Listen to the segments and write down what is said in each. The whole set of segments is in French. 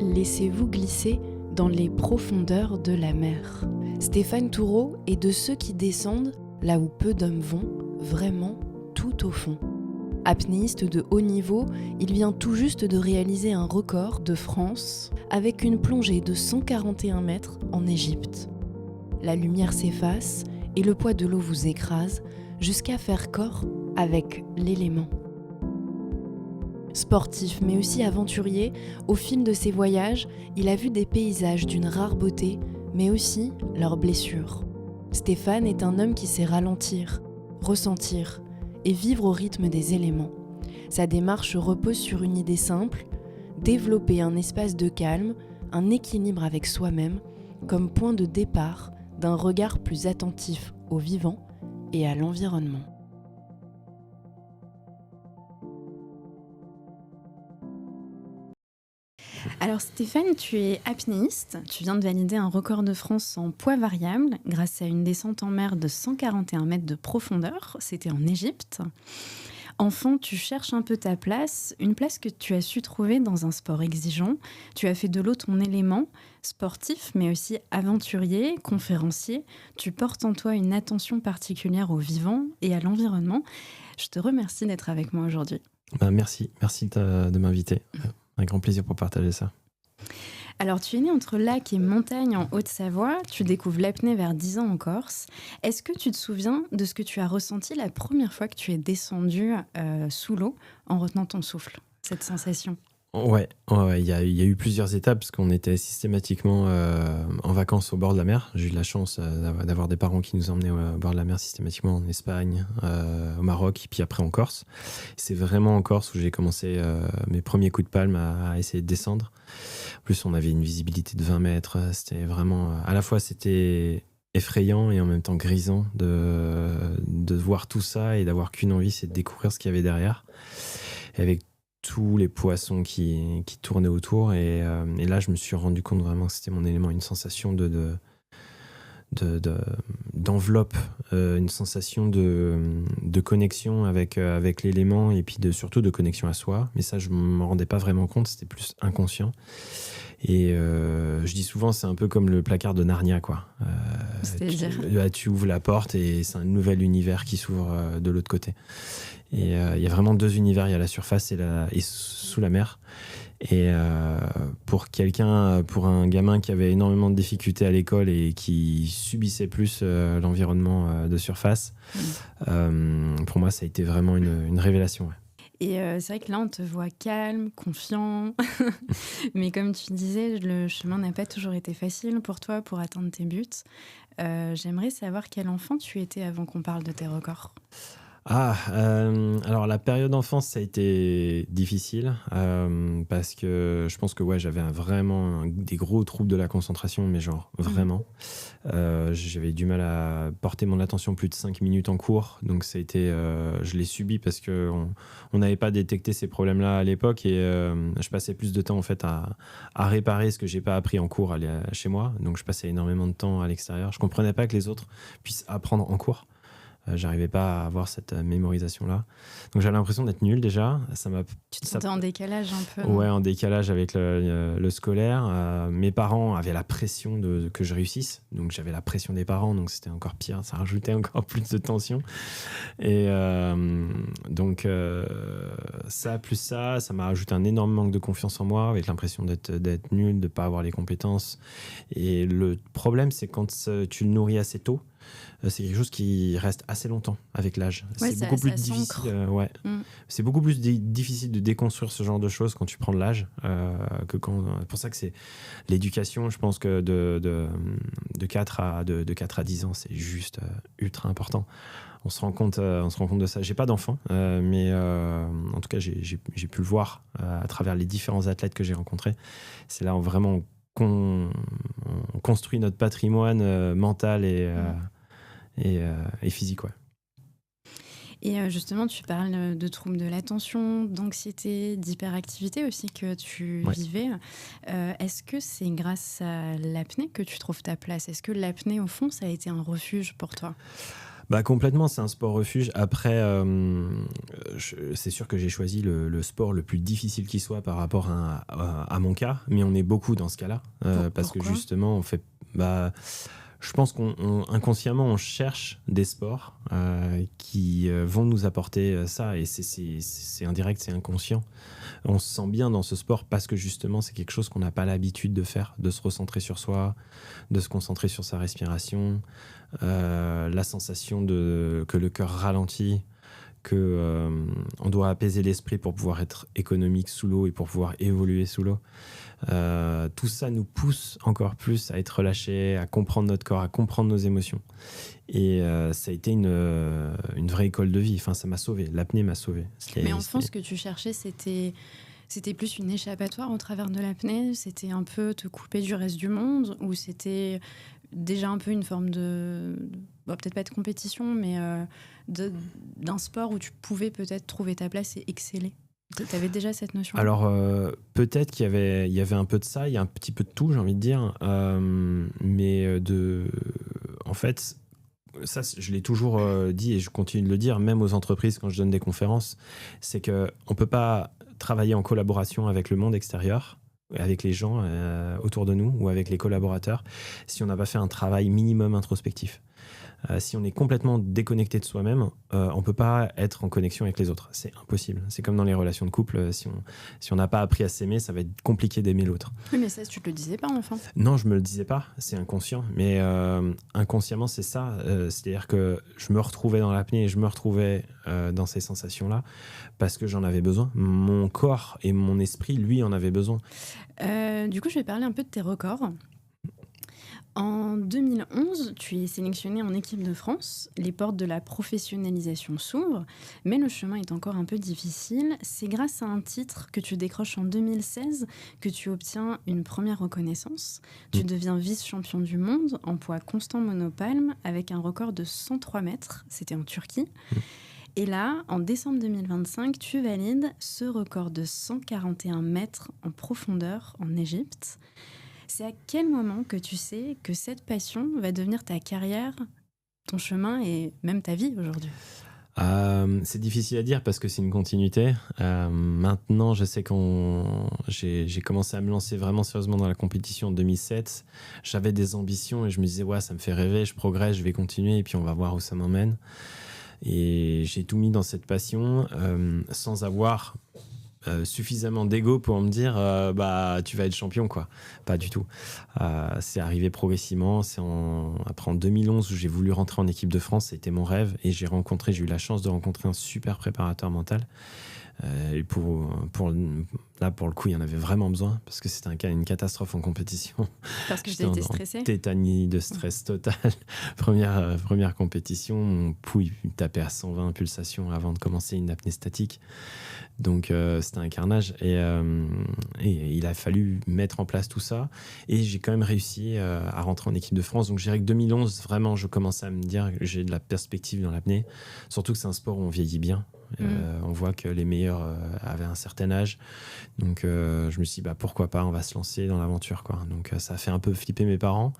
Laissez-vous glisser dans les profondeurs de la mer. Stéphane Toureau est de ceux qui descendent là où peu d'hommes vont, vraiment tout au fond. Apnéiste de haut niveau, il vient tout juste de réaliser un record de France avec une plongée de 141 mètres en Égypte. La lumière s'efface et le poids de l'eau vous écrase jusqu'à faire corps avec l'élément. Sportif mais aussi aventurier, au fil de ses voyages, il a vu des paysages d'une rare beauté, mais aussi leurs blessures. Stéphane est un homme qui sait ralentir, ressentir et vivre au rythme des éléments. Sa démarche repose sur une idée simple, développer un espace de calme, un équilibre avec soi-même, comme point de départ d'un regard plus attentif au vivant et à l'environnement. Alors Stéphane, tu es apnéiste, tu viens de valider un record de France en poids variable grâce à une descente en mer de 141 mètres de profondeur, c'était en Égypte. Enfant, tu cherches un peu ta place, une place que tu as su trouver dans un sport exigeant. Tu as fait de l'eau ton élément, sportif mais aussi aventurier, conférencier. Tu portes en toi une attention particulière au vivant et à l'environnement. Je te remercie d'être avec moi aujourd'hui. Merci de m'inviter. Un grand plaisir pour partager ça. Alors, tu es né entre lac et montagne en Haute-Savoie. Tu découvres l'apnée vers 10 ans en Corse. Est-ce que tu te souviens de ce que tu as ressenti la première fois que tu es descendu sous l'eau en retenant ton souffle, cette sensation ? Ouais, il y a eu plusieurs étapes parce qu'on était systématiquement en vacances au bord de la mer. J'ai eu de la chance d'avoir des parents qui nous emmenaient au bord de la mer systématiquement en Espagne, au Maroc et puis après en Corse. C'est vraiment en Corse où j'ai commencé mes premiers coups de palme à essayer de descendre. En plus, on avait une visibilité de 20 mètres. C'était vraiment... À la fois, c'était effrayant et en même temps grisant de voir tout ça et d'avoir qu'une envie, c'est de découvrir ce qu'il y avait derrière. Et avec tous les poissons qui tournaient autour. Et là, je me suis rendu compte vraiment que c'était mon élément, une sensation d'enveloppe, une sensation de connexion avec l'élément et puis surtout de connexion à soi. Mais ça, je ne m'en rendais pas vraiment compte, c'était plus inconscient. Et je dis souvent, c'est un peu comme le placard de Narnia, quoi. Tu ouvres la porte et c'est un nouvel univers qui s'ouvre de l'autre côté. Et il y a vraiment deux univers, il y a la surface et sous la mer. Et pour un gamin qui avait énormément de difficultés à l'école et qui subissait plus l'environnement de surface, pour moi, ça a été vraiment une révélation. Ouais. Et c'est vrai que là, on te voit calme, confiant. Mais comme tu disais, le chemin n'a pas toujours été facile pour toi pour atteindre tes buts. J'aimerais savoir quel enfant tu étais avant qu'on parle de tes records. Alors la période d'enfance, ça a été difficile parce que je pense que j'avais vraiment des gros troubles de la concentration, mais genre vraiment. J'avais du mal à porter mon attention plus de 5 minutes en cours, donc ça a été, je l'ai subi parce qu'on n'avait pas détecté ces problèmes-là à l'époque et je passais plus de temps en fait à réparer ce que j'ai pas appris en cours chez moi, donc je passais énormément de temps à l'extérieur. Je comprenais pas que les autres puissent apprendre en cours. J'arrivais pas à avoir cette mémorisation-là. Donc j'avais l'impression d'être nul déjà. Tu te sentais en décalage un peu? Ouais, en décalage avec le scolaire. Mes parents avaient la pression que je réussisse. Donc j'avais la pression des parents, donc c'était encore pire. Ça rajoutait encore plus de tension. Et donc ça, plus ça m'a rajouté un énorme manque de confiance en moi, avec l'impression d'être nul, de pas avoir les compétences. Et le problème, c'est quand tu le nourris assez tôt, c'est quelque chose qui reste assez longtemps avec l'âge. Ouais, c'est beaucoup plus difficile. C'est beaucoup plus difficile de déconstruire ce genre de choses quand tu prends de l'âge que quand. Pour ça que c'est l'éducation. Je pense que de 4 à 10 ans, c'est juste ultra important. On se rend compte de ça. J'ai pas d'enfant, mais en tout cas, j'ai pu le voir à travers les différents athlètes que j'ai rencontrés. C'est là où vraiment on construit notre patrimoine mental et physique. Ouais. Et justement, tu parles de troubles de l'attention, d'anxiété, d'hyperactivité aussi que tu vivais. Est-ce que c'est grâce à l'apnée que tu trouves ta place ? Est-ce que l'apnée, au fond, ça a été un refuge pour toi ? Complètement, c'est un sport refuge. Après, c'est sûr que j'ai choisi le sport le plus difficile qui soit par rapport à mon cas, mais on est beaucoup dans ce cas-là. Parce que justement, on fait... je pense qu'inconsciemment, on cherche des sports qui vont nous apporter ça, et c'est indirect, c'est inconscient. On se sent bien dans ce sport parce que justement, c'est quelque chose qu'on n'a pas l'habitude de faire, de se recentrer sur soi, de se concentrer sur sa respiration, la sensation que le cœur ralentit, qu'on doit apaiser l'esprit pour pouvoir être économique sous l'eau et pour pouvoir évoluer sous l'eau. Tout ça nous pousse encore plus à être relâchés, à comprendre notre corps, à comprendre nos émotions. Et ça a été une vraie école de vie. Enfin, ça m'a sauvé. L'apnée m'a sauvé. Mais enfant, ce que tu cherchais, c'était plus une échappatoire au travers de l'apnée? C'était un peu te couper du reste du monde? Ou c'était déjà un peu une forme peut-être pas de compétition, mais d'un sport où tu pouvais peut-être trouver ta place et exceller? Tu avais déjà cette notion? Alors, peut-être qu'il y avait un peu de ça, il y a un petit peu de tout, j'ai envie de dire. En fait, ça, je l'ai toujours dit et je continue de le dire, même aux entreprises quand je donne des conférences, c'est qu'on ne peut pas travailler en collaboration avec le monde extérieur, avec les gens autour de nous ou avec les collaborateurs, si on n'a pas fait un travail minimum introspectif. Si on est complètement déconnecté de soi-même, on ne peut pas être en connexion avec les autres. C'est impossible. C'est comme dans les relations de couple. Si on n'a pas appris à s'aimer, ça va être compliqué d'aimer l'autre. Oui, mais ça, tu ne te le disais pas, enfant? Non, je ne me le disais pas. C'est inconscient. Mais inconsciemment, c'est ça. C'est-à-dire que je me retrouvais dans l'apnée et je me retrouvais dans ces sensations-là parce que j'en avais besoin. Mon corps et mon esprit, lui, en avaient besoin. Du coup, je vais parler un peu de tes records. En 2011, tu es sélectionné en équipe de France. Les portes de la professionnalisation s'ouvrent, mais le chemin est encore un peu difficile. C'est grâce à un titre que tu décroches en 2016 que tu obtiens une première reconnaissance. Tu deviens vice-champion du monde en poids constant monopalme avec un record de 103 mètres. C'était en Turquie. Et là, en décembre 2025, tu valides ce record de 141 mètres en profondeur en Égypte. C'est à quel moment que tu sais que cette passion va devenir ta carrière, ton chemin et même ta vie aujourd'hui? C'est difficile à dire parce que c'est une continuité. Maintenant, je sais j'ai commencé à me lancer vraiment sérieusement dans la compétition en 2007. J'avais des ambitions et je me disais, ouais, ça me fait rêver, je progresse, je vais continuer et puis on va voir où ça m'emmène. Et j'ai tout mis dans cette passion sans avoir suffisamment d'ego pour me dire tu vas être champion, quoi. Pas du tout. C'est arrivé progressivement. Après en 2011 où j'ai voulu rentrer en équipe de France, c'était mon rêve et j'ai eu la chance de rencontrer un super préparateur mental. Et là, pour le coup, il y en avait vraiment besoin parce que c'était une catastrophe en compétition. Parce que j'étais stressée. Tétanie de stress total. Première compétition, mon pouls il tapait à 120 pulsations avant de commencer une apnée statique. Donc c'était un carnage et il a fallu mettre en place tout ça et j'ai quand même réussi à rentrer en équipe de France. Donc je dirais que 2011, vraiment, je commençais à me dire que j'ai de la perspective dans l'apnée. Surtout que c'est un sport où on vieillit bien. On voit que les meilleurs avaient un certain âge. Donc je me suis dit pourquoi pas, on va se lancer dans l'aventure, quoi. Donc ça a fait un peu flipper mes parents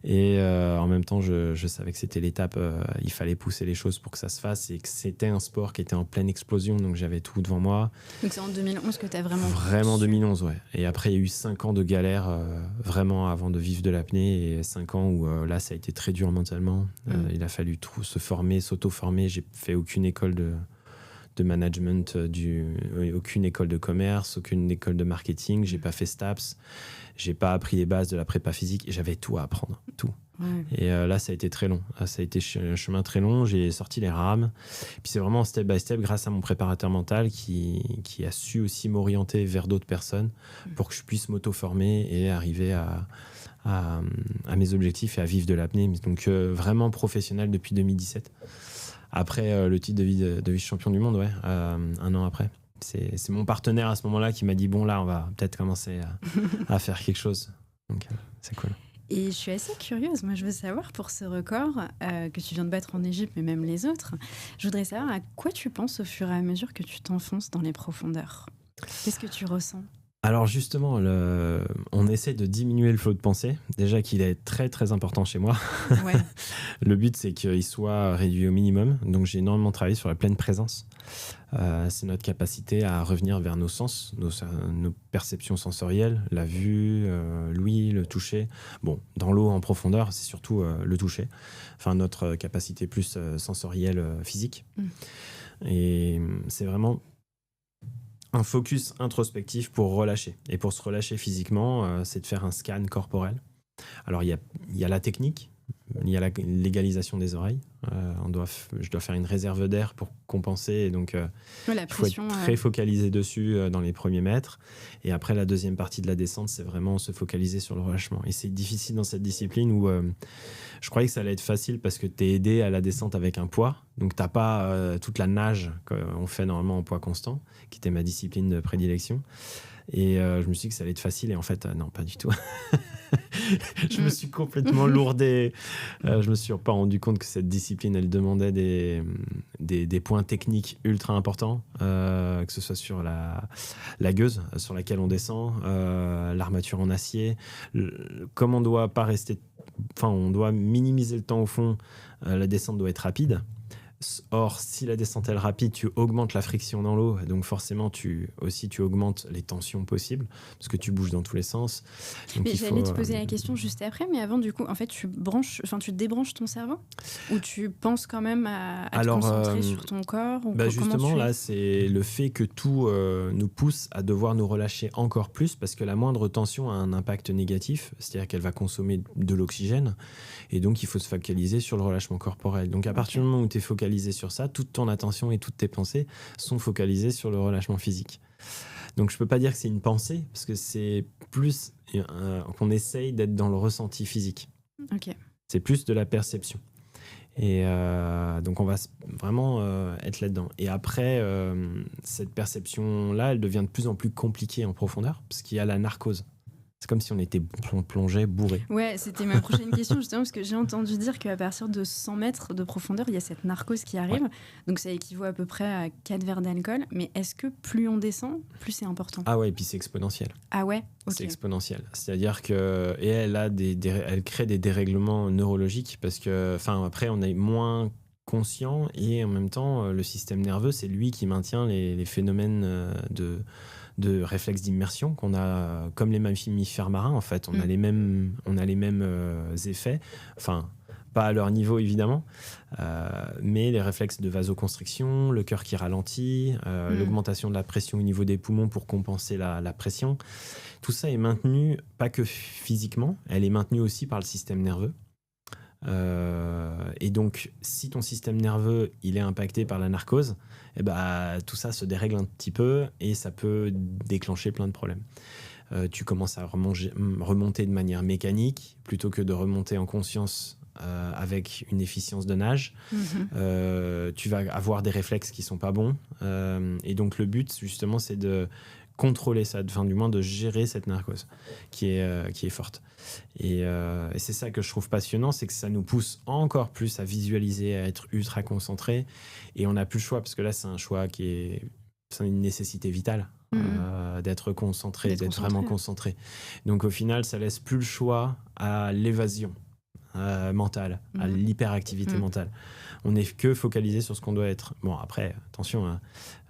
et en même temps je savais que c'était l'étape, il fallait pousser les choses pour que ça se fasse et que c'était un sport qui était en pleine explosion, donc j'avais tout devant moi. Donc c'est en 2011 que tu as vraiment 2011, ouais. Et après il y a eu 5 ans de galère vraiment avant de vivre de l'apnée et 5 ans où là ça a été très dur mentalement. Il a fallu se former, s'auto-former. J'ai fait aucune école de management, aucune école de commerce, aucune école de marketing, j'ai pas fait STAPS, j'ai pas appris les bases de la prépa physique et j'avais tout à apprendre, tout. Ouais. Et là ça a été très long, ça a été un chemin très long, j'ai sorti les rames, puis c'est vraiment step by step grâce à mon préparateur mental qui a su aussi m'orienter vers d'autres personnes pour que je puisse m'auto-former et arriver à mes objectifs et à vivre de l'apnée, donc vraiment professionnel depuis 2017. Après le titre de vice-champion du monde, ouais, un an après. C'est mon partenaire à ce moment-là qui m'a dit bon, là, on va peut-être commencer à faire quelque chose. Donc, c'est cool. Et je suis assez curieuse. Moi, je veux savoir, pour ce record que tu viens de battre en Égypte, mais même les autres, je voudrais savoir à quoi tu penses au fur et à mesure que tu t'enfonces dans les profondeurs. Qu'est-ce que tu ressens? Alors justement, on essaie de diminuer le flot de pensée. Déjà qu'il est très très important chez moi. Ouais. Le but, c'est qu'il soit réduit au minimum. Donc j'ai énormément travaillé sur la pleine présence. C'est notre capacité à revenir vers nos sens, nos perceptions sensorielles, la vue, l'ouïe, le toucher. Bon, dans l'eau en profondeur, c'est surtout le toucher. Enfin, notre capacité plus sensorielle, physique. Et c'est vraiment un focus introspectif pour relâcher. Et pour se relâcher physiquement, c'est de faire un scan corporel. Alors, il y a la technique, il y a la légalisation des oreilles. Je dois faire une réserve d'air pour compenser. Et donc, la il faut être très focalisé dessus dans les premiers mètres. Et après, la deuxième partie de la descente, c'est vraiment se focaliser sur le relâchement. Et c'est difficile dans cette discipline où je croyais que ça allait être facile parce que tu es aidé à la descente avec un poids. Donc, tu n'as pas toute la nage qu'on fait normalement en poids constant, qui était ma discipline de prédilection. Et je me suis dit que ça allait être facile. Et en fait, non, pas du tout. Je me suis complètement lourdé. Je me suis pas rendu compte que cette discipline, elle demandait des points techniques ultra importants, que ce soit sur la gueuse sur laquelle on descend, l'armature en acier. Comme on doit pas rester... Enfin, on doit minimiser le temps au fond. La descente doit être rapide. Or, si la descente est rapide, tu augmentes la friction dans l'eau, donc forcément, tu augmentes les tensions possibles, parce que tu bouges dans tous les sens. Donc, mais j'allais te poser la question juste après, mais avant, du coup, en fait, tu débranches ton cerveau, ou tu penses quand même à te concentrer sur ton corps, ou justement, là, c'est le fait que tout nous pousse à devoir nous relâcher encore plus, parce que la moindre tension a un impact négatif, c'est-à-dire qu'elle va consommer de l'oxygène, et donc il faut se focaliser sur le relâchement corporel. Donc à partir du moment où tu es focalisé sur ça, toute ton attention et toutes tes pensées sont focalisées sur le relâchement physique. Donc je peux pas dire que c'est une pensée, parce que c'est plus qu'on essaye d'être dans le ressenti physique. Okay. C'est plus de la perception. Et donc on va vraiment être là-dedans. Et après, cette perception-là, elle devient de plus en plus compliquée en profondeur, parce qu'il y a la narcose. C'est comme si on était plongé, bourré. Ouais, c'était ma prochaine question, justement, parce que j'ai entendu dire qu'à partir de 100 mètres de profondeur, il y a cette narcose qui arrive. Ouais. Donc ça équivaut à peu près à 4 verres d'alcool. Mais est-ce que plus on descend, plus c'est important ? Ah ouais, et puis c'est exponentiel. Ah ouais ? Okay. C'est exponentiel. C'est-à-dire que... Et elle crée des dérèglements neurologiques, parce que, après, on est moins conscient, et en même temps, le système nerveux, c'est lui qui maintient les phénomènes de réflexes d'immersion qu'on a, comme les mammifères marins, en fait. On a les mêmes effets, enfin, pas à leur niveau évidemment, mais les réflexes de vasoconstriction, le cœur qui ralentit, l'augmentation de la pression au niveau des poumons pour compenser la pression, tout ça est maintenu, pas que physiquement, elle est maintenue aussi par le système nerveux. Et donc, si ton système nerveux il est impacté par la narcose, tout ça se dérègle un petit peu et ça peut déclencher plein de problèmes. Tu commences à remonter de manière mécanique plutôt que de remonter en conscience avec une efficience de nage. Tu vas avoir des réflexes qui sont pas bons. Et donc, le but, justement, c'est de contrôler ça, enfin, du moins de gérer cette narcose qui est forte. Et c'est ça que je trouve passionnant, c'est que ça nous pousse encore plus à visualiser, à être ultra concentré, et on n'a plus le choix, parce que là c'est un choix c'est une nécessité vitale, d'être concentré, d'être vraiment concentré. Donc au final ça laisse plus le choix à l'évasion mentale, à l'hyperactivité mentale. On n'est que focalisé sur ce qu'on doit être. Bon, après, attention, hein,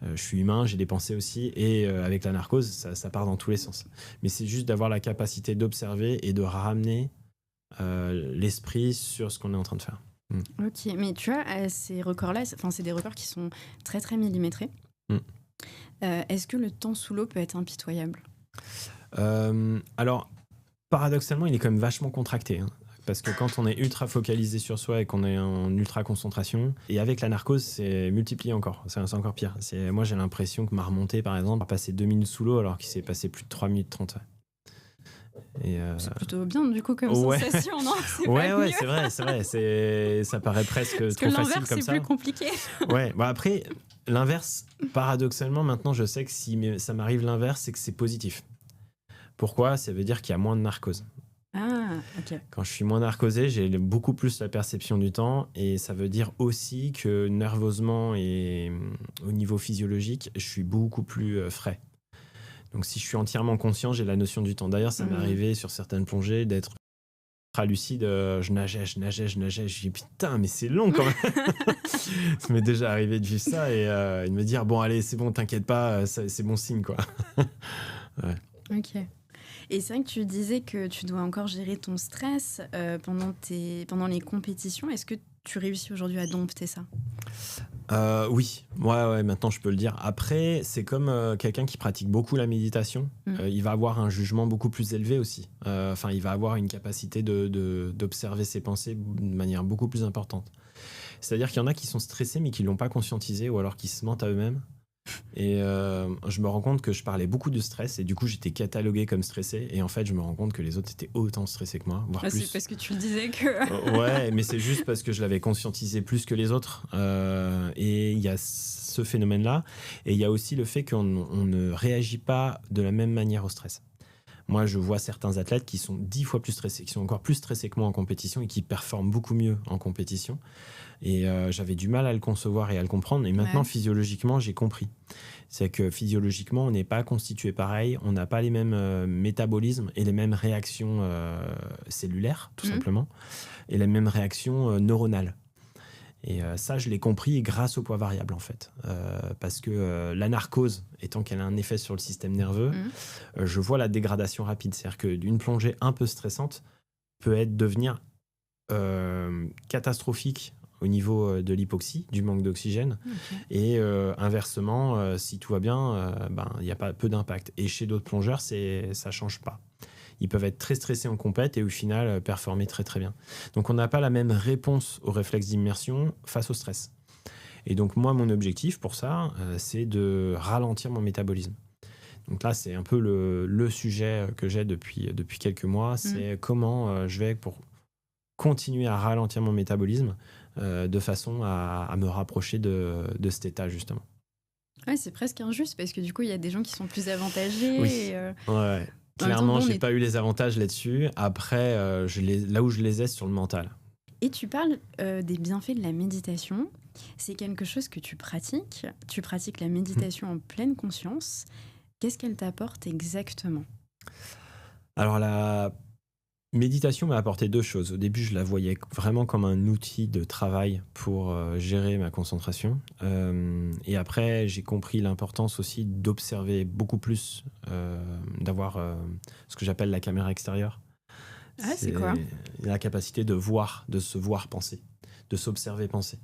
je suis humain, j'ai des pensées aussi, et avec la narcose, ça part dans tous les sens. Mais c'est juste d'avoir la capacité d'observer et de ramener l'esprit sur ce qu'on est en train de faire. Ok, mais tu vois, ces records-là, c'est des records qui sont très, très millimétrés. Est-ce que le temps sous l'eau peut être impitoyable ? Alors, paradoxalement, il est quand même vachement contracté, hein. Parce que quand on est ultra focalisé sur soi et qu'on est en ultra concentration, et avec la narcose, c'est multiplié encore. C'est encore pire. Moi, j'ai l'impression que ma remontée, par exemple, a passé 2 minutes sous l'eau alors qu'il s'est passé plus de 3 minutes 30. C'est plutôt bien, du coup, comme sensation, non ? Ouais, c'est vrai. Ça paraît presque parce trop facile comme ça. Parce que l'inverse, c'est plus compliqué. Ouais, après, l'inverse, paradoxalement, maintenant, je sais que si ça m'arrive l'inverse, c'est que c'est positif. Pourquoi ? Ça veut dire qu'il y a moins de narcose. Ah, ok. Quand je suis moins narcosé, j'ai beaucoup plus la perception du temps, et ça veut dire aussi que nerveusement et au niveau physiologique, je suis beaucoup plus frais. Donc si je suis entièrement conscient, j'ai la notion du temps. D'ailleurs, ça m'est arrivé sur certaines plongées d'être lucide, je nageais. Je dis putain, mais c'est long quand même. Ça m'est déjà arrivé de vivre ça et de me dire bon, allez, c'est bon, t'inquiète pas, c'est bon signe quoi. Ouais. Ok. Et c'est vrai que tu disais que tu dois encore gérer ton stress pendant les compétitions. Est-ce que tu réussis aujourd'hui à dompter ça ? Oui, ouais, maintenant je peux le dire. Après, c'est comme quelqu'un qui pratique beaucoup la méditation. Il va avoir un jugement beaucoup plus élevé aussi. Enfin, il va avoir une capacité d'observer ses pensées de manière beaucoup plus importante. C'est-à-dire qu'il y en a qui sont stressés mais qui ne l'ont pas conscientisé ou alors qui se mentent à eux-mêmes. Et je me rends compte que je parlais beaucoup de stress et du coup j'étais catalogué comme stressé et en fait je me rends compte que les autres étaient autant stressés que moi, voire plus. C'est parce que tu le disais que... Ouais, mais c'est juste parce que je l'avais conscientisé plus que les autres et il y a ce phénomène-là et il y a aussi le fait qu'on ne réagit pas de la même manière au stress. Moi, je vois certains athlètes qui sont 10 fois plus stressés, qui sont encore plus stressés que moi en compétition et qui performent beaucoup mieux en compétition. Et j'avais du mal à le concevoir et à le comprendre. Et maintenant, physiologiquement, j'ai compris. C'est que physiologiquement, on n'est pas constitué pareil. On n'a pas les mêmes métabolismes et les mêmes réactions cellulaires, tout simplement, et les mêmes réactions neuronales. Et ça, je l'ai compris grâce au poids variable, en fait. Parce que la narcose, étant qu'elle a un effet sur le système nerveux, je vois la dégradation rapide. C'est-à-dire qu'une plongée un peu stressante peut devenir catastrophique au niveau de l'hypoxie, du manque d'oxygène. Et inversement, si tout va bien, il n'y a pas peu d'impact. Et chez d'autres plongeurs, ça ne change pas. Ils peuvent être très stressés en compète et au final performer très très bien. Donc on n'a pas la même réponse au réflexe d'immersion face au stress. Et donc moi, mon objectif pour ça, c'est de ralentir mon métabolisme. Donc là, c'est un peu le sujet que j'ai depuis quelques mois, c'est comment je vais pour continuer à ralentir mon métabolisme de façon à me rapprocher de cet état justement. Ouais, c'est presque injuste parce que du coup, il y a des gens qui sont plus avantagés. Oui, ouais. Clairement, j'ai pas eu les avantages là-dessus. Après, là où je les ai, c'est sur le mental. Et tu parles des bienfaits de la méditation. C'est quelque chose que tu pratiques. Tu pratiques la méditation en pleine conscience. Qu'est-ce qu'elle t'apporte exactement ? Alors, la méditation m'a apporté deux choses. Au début, je la voyais vraiment comme un outil de travail pour gérer ma concentration. Et après, j'ai compris l'importance aussi d'observer beaucoup plus, d'avoir ce que j'appelle la caméra extérieure. Ah, c'est quoi ? La capacité de se voir penser, de s'observer penser.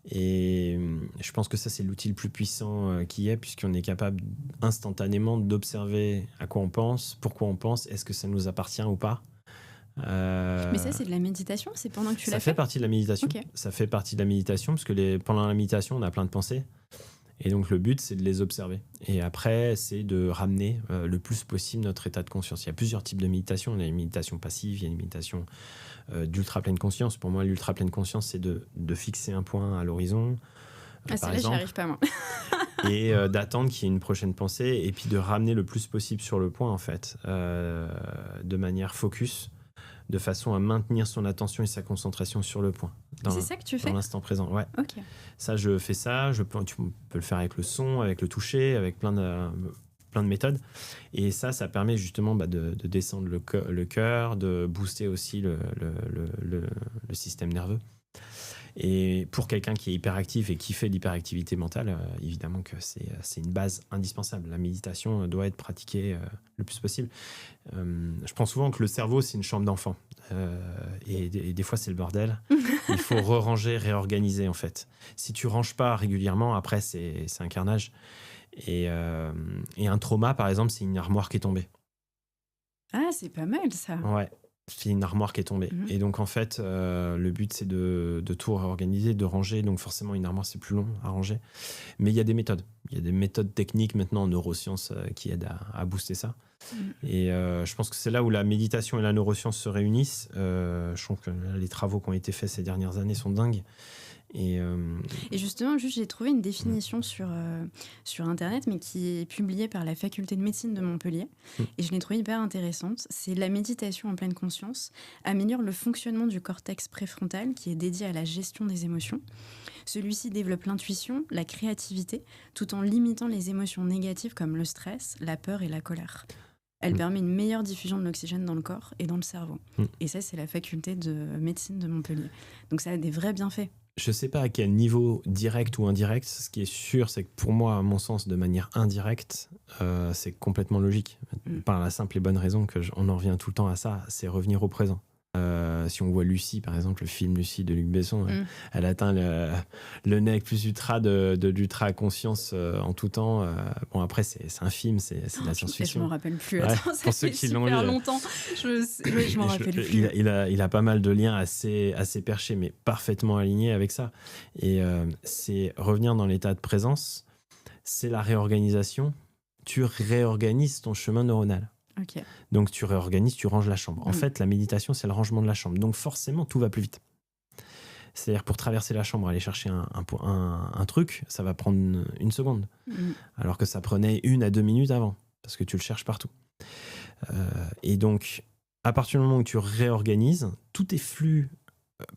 Et je pense que ça, c'est l'outil le plus puissant qui est, puisqu'on est capable instantanément d'observer à quoi on pense, pourquoi on pense, est-ce que ça nous appartient ou pas. Mais ça, c'est de la méditation ? C'est pendant que tu l'as fait ? Ça fait partie de la méditation. Okay. Ça fait partie de la méditation, parce que pendant la méditation, on a plein de pensées. Et donc, le but, c'est de les observer. Et après, c'est de ramener le plus possible notre état de conscience. Il y a plusieurs types de méditation. Il y a une méditation passive, il y a une méditation d'ultra pleine conscience. Pour moi, l'ultra pleine conscience, c'est de fixer un point à l'horizon. Par exemple, j'y arrive pas, moi. Et d'attendre qu'il y ait une prochaine pensée. Et puis de ramener le plus possible sur le point, en fait, de manière focus, de façon à maintenir son attention et sa concentration sur le point. C'est ça que tu fais ? Dans l'instant présent, ouais. Okay. Ça, je fais ça. Tu peux le faire avec le son, avec le toucher, avec plein de méthodes. Et ça permet justement de descendre le cœur, de booster aussi le système nerveux. Et pour quelqu'un qui est hyperactif et qui fait de l'hyperactivité mentale, évidemment que c'est une base indispensable. La méditation doit être pratiquée le plus possible. Je pense souvent que le cerveau, c'est une chambre d'enfant. Et des fois, c'est le bordel. Il faut ranger, réorganiser, en fait. Si tu ranges pas régulièrement, après, c'est un carnage. Et un trauma, par exemple, c'est une armoire qui est tombée. Ah, c'est pas mal, ça. Ouais. C'est une armoire qui est tombée. Et donc, en fait, le but, c'est de tout réorganiser, de ranger. Donc, forcément, une armoire, c'est plus long à ranger. Mais il y a des méthodes. Il y a des méthodes techniques maintenant en neurosciences qui aident à booster ça. Et je pense que c'est là où la méditation et la neuroscience se réunissent. Je trouve que les travaux qui ont été faits ces dernières années sont dingues. Et justement, juste, j'ai trouvé une définition sur Internet, mais qui est publiée par la faculté de médecine de Montpellier. Et je l'ai trouvée hyper intéressante. C'est la méditation en pleine conscience améliore le fonctionnement du cortex préfrontal, qui est dédié à la gestion des émotions. Celui-ci développe l'intuition, la créativité, tout en limitant les émotions négatives comme le stress, la peur et la colère. Elle permet une meilleure diffusion de l'oxygène dans le corps et dans le cerveau. Et ça, c'est la faculté de médecine de Montpellier. Donc ça a des vrais bienfaits. Je ne sais pas à quel niveau direct ou indirect. Ce qui est sûr, c'est que pour moi, à mon sens, de manière indirecte, c'est complètement logique. Par la simple et bonne raison on en revient tout le temps à ça, c'est revenir au présent. Si on voit Lucie, par exemple, le film Lucie de Luc Besson, elle atteint le nec plus ultra de l'ultra conscience en tout temps. Bon, après, c'est un film, c'est de la science-fiction. Je m'en rappelle plus. Attends, ça pour fait ceux qui l'ont lu, super longtemps. Je m'en rappelle plus. Il a pas mal de liens assez perchés, mais parfaitement alignés avec ça. Et c'est revenir dans l'état de présence, c'est la réorganisation. Tu réorganises ton chemin neuronal. Okay. Donc tu réorganises, tu ranges la chambre. En fait, la méditation, c'est le rangement de la chambre. Donc forcément, tout va plus vite. C'est-à-dire pour traverser la chambre, aller chercher un truc, ça va prendre 1 seconde. Alors que ça prenait 1 à 2 minutes avant, parce que tu le cherches partout. Et donc, à partir du moment où tu réorganises, tous tes flux,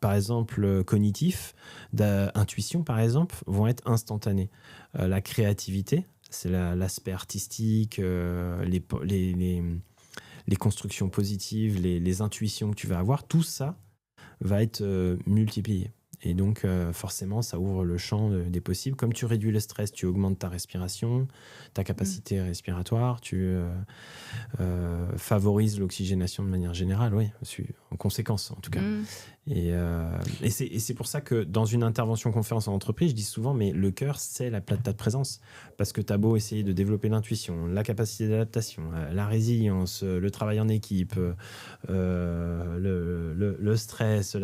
par exemple, cognitifs, d'intuition, par exemple, vont être instantanés. La créativité, c'est l'aspect artistique, les constructions positives, les intuitions que tu vas avoir, tout ça va être multiplié. Et donc, forcément, ça ouvre le champ des possibles. Comme tu réduis le stress, tu augmentes ta respiration, ta capacité respiratoire, tu favorises l'oxygénation de manière générale, oui, en conséquence, en tout cas. Et c'est pour ça que dans une intervention conférence en entreprise, je dis souvent, mais le cœur, c'est la plata de présence. Parce que tu as beau essayer de développer l'intuition, la capacité d'adaptation, la résilience, le travail en équipe, le stress,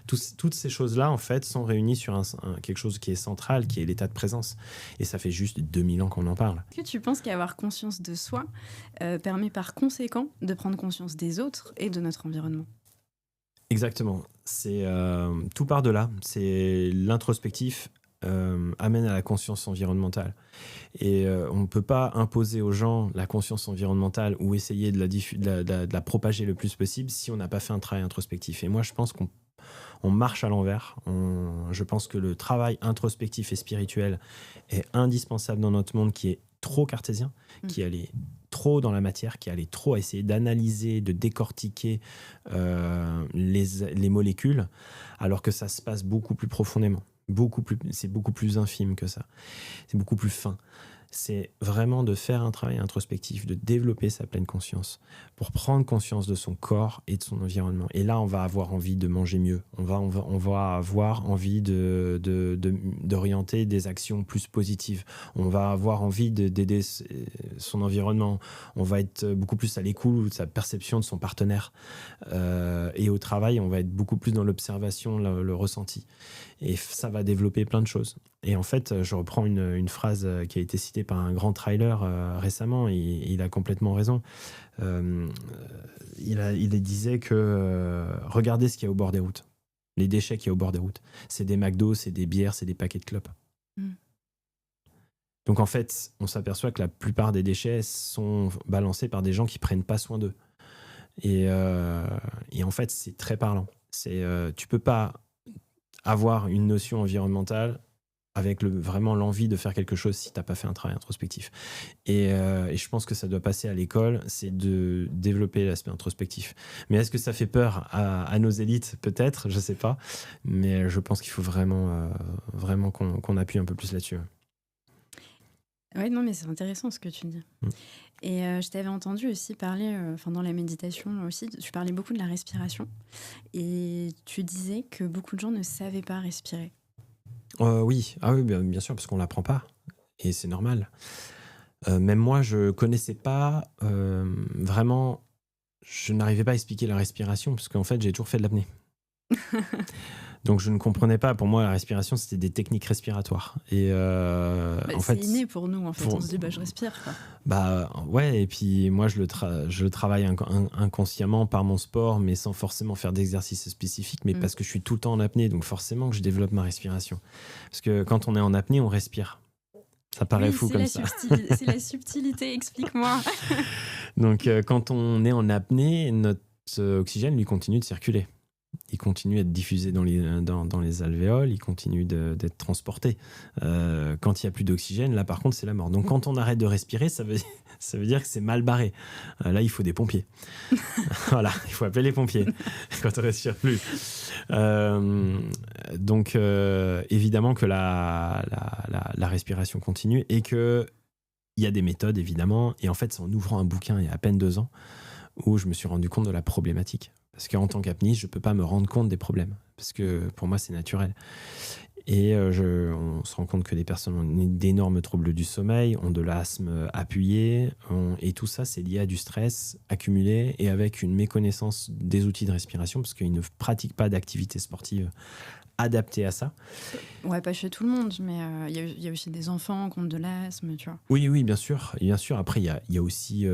toutes ces choses-là, en fait, sont réunies sur quelque chose qui est central, qui est l'état de présence. Et ça fait juste 2000 ans qu'on en parle. Est-ce que tu penses qu'avoir conscience de soi permet par conséquent de prendre conscience des autres et de notre environnement ? Exactement. Tout part de là. C'est l'introspectif amène à la conscience environnementale. Et on ne peut pas imposer aux gens la conscience environnementale ou essayer de la propager le plus possible si on n'a pas fait un travail introspectif. Et moi, je pense qu'on marche à l'envers. Je pense que le travail introspectif et spirituel est indispensable dans notre monde qui est trop cartésien, qui allait trop dans la matière, qui allait trop essayer d'analyser, de décortiquer les molécules, alors que ça se passe beaucoup plus profondément. C'est beaucoup plus infime que ça. C'est beaucoup plus fin. C'est vraiment de faire un travail introspectif, de développer sa pleine conscience pour prendre conscience de son corps et de son environnement. Et là, on va avoir envie de manger mieux. On va avoir envie d'orienter des actions plus positives. On va avoir envie d'aider son environnement. On va être beaucoup plus à l'écoute de sa perception de son partenaire. Et au travail, on va être beaucoup plus dans l'observation, le ressenti. Et ça va développer plein de choses. Et en fait, je reprends une phrase qui a été citée par un grand trailer récemment, et il a complètement raison. Il disait que regardez ce qu'il y a au bord des routes. Les déchets qu'il y a au bord des routes. C'est des McDo, c'est des bières, c'est des paquets de clopes. Donc en fait, on s'aperçoit que la plupart des déchets sont balancés par des gens qui ne prennent pas soin d'eux. Et en fait, c'est très parlant. Tu ne peux pas avoir une notion environnementale avec vraiment l'envie de faire quelque chose si tu n'as pas fait un travail introspectif. Et je pense que ça doit passer à l'école, c'est de développer l'aspect introspectif. Mais est-ce que ça fait peur à nos élites ? Peut-être, je ne sais pas. Mais je pense qu'il faut vraiment qu'on appuie un peu plus là-dessus. Oui, non, mais c'est intéressant ce que tu dis. Et je t'avais entendu aussi parler, dans la méditation aussi, tu parlais beaucoup de la respiration. Et tu disais que beaucoup de gens ne savaient pas respirer. Oui, bien sûr, parce qu'on ne l'apprend pas. Et c'est normal. Même moi, je ne connaissais pas vraiment... Je n'arrivais pas à expliquer la respiration, parce qu'en fait, j'ai toujours fait de l'apnée. Donc je ne comprenais pas. Pour moi, la respiration, c'était des techniques respiratoires. Et en c'est fait, inné pour nous. En fait, on se dit, je respire. Quoi. Bah ouais. Et puis moi, je le travaille inconsciemment par mon sport, mais sans forcément faire d'exercice spécifique, mais parce que je suis tout le temps en apnée. Donc forcément que je développe ma respiration. Parce que quand on est en apnée, on respire. Ça paraît fou comme ça. C'est la subtilité, explique-moi. Donc quand on est en apnée, notre oxygène lui continue de circuler. Il continue à être diffusé dans les alvéoles, il continue d'être transporté. Quand il n'y a plus d'oxygène, là par contre c'est la mort. Donc quand on arrête de respirer, ça veut dire que c'est mal barré. Là il faut des pompiers. Voilà, il faut appeler les pompiers quand on ne respire plus. Donc évidemment que la respiration continue et qu'il y a des méthodes évidemment. Et en fait c'est en ouvrant un bouquin il y a à peine 2 ans où je me suis rendu compte de la problématique. Parce qu'en tant qu'apnéiste, je ne peux pas me rendre compte des problèmes. Parce que pour moi, c'est naturel. Et on se rend compte que des personnes ont d'énormes troubles du sommeil, ont de l'asthme appuyé. Et tout ça, c'est lié à du stress accumulé et avec une méconnaissance des outils de respiration, parce qu'ils ne pratiquent pas d'activité sportive adaptée à ça. Ouais, pas chez tout le monde, mais il y a aussi des enfants qui ont de l'asthme, tu vois. Oui, bien sûr. Après, il y a aussi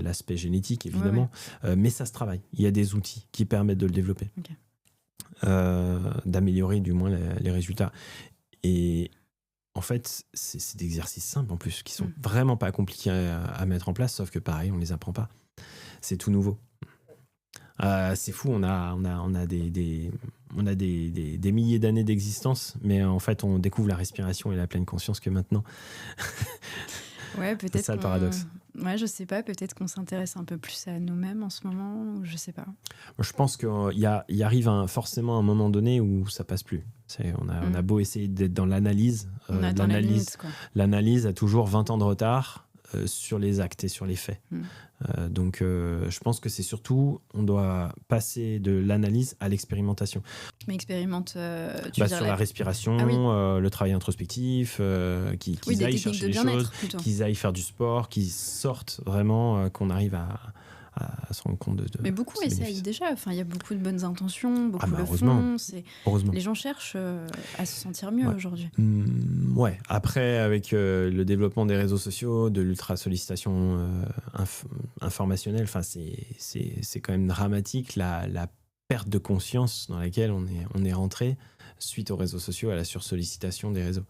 l'aspect génétique, évidemment. Ouais. Mais ça se travaille. Il y a des outils qui permettent de le développer. Okay. D'améliorer du moins les résultats. Et en fait, c'est des exercices simples en plus, qui sont vraiment pas compliqués à mettre en place, sauf que pareil, on les apprend pas. C'est tout nouveau. C'est fou, on a des milliers d'années d'existence, mais en fait, on découvre la respiration et la pleine conscience que maintenant. Ouais, peut-être. C'est ça le paradoxe. Ouais, je sais pas, peut-être qu'on s'intéresse un peu plus à nous-mêmes en ce moment, ou je sais pas. Je pense qu'il arrive forcément un moment donné où ça passe plus. On a beau essayer d'être dans l'analyse. L'analyse a toujours 20 ans de retard sur les actes et sur les faits. Donc, je pense que c'est surtout, on doit passer de l'analyse à l'expérimentation. Mais expérimente, sur la respiration, le travail introspectif, qu'ils aillent chercher des choses, qu'ils aillent faire du sport, qu'ils sortent vraiment, qu'on arrive à se rendre compte de mais beaucoup essayent déjà. Enfin, il y a beaucoup de bonnes intentions, beaucoup le heureusement. font. Heureusement. Les gens cherchent à se sentir mieux aujourd'hui. Ouais. Après, avec le développement des réseaux sociaux, de l'ultra-sollicitation informationnelle, c'est quand même dramatique la perte de conscience dans laquelle on est rentré suite aux réseaux sociaux, à la sursollicitation des réseaux.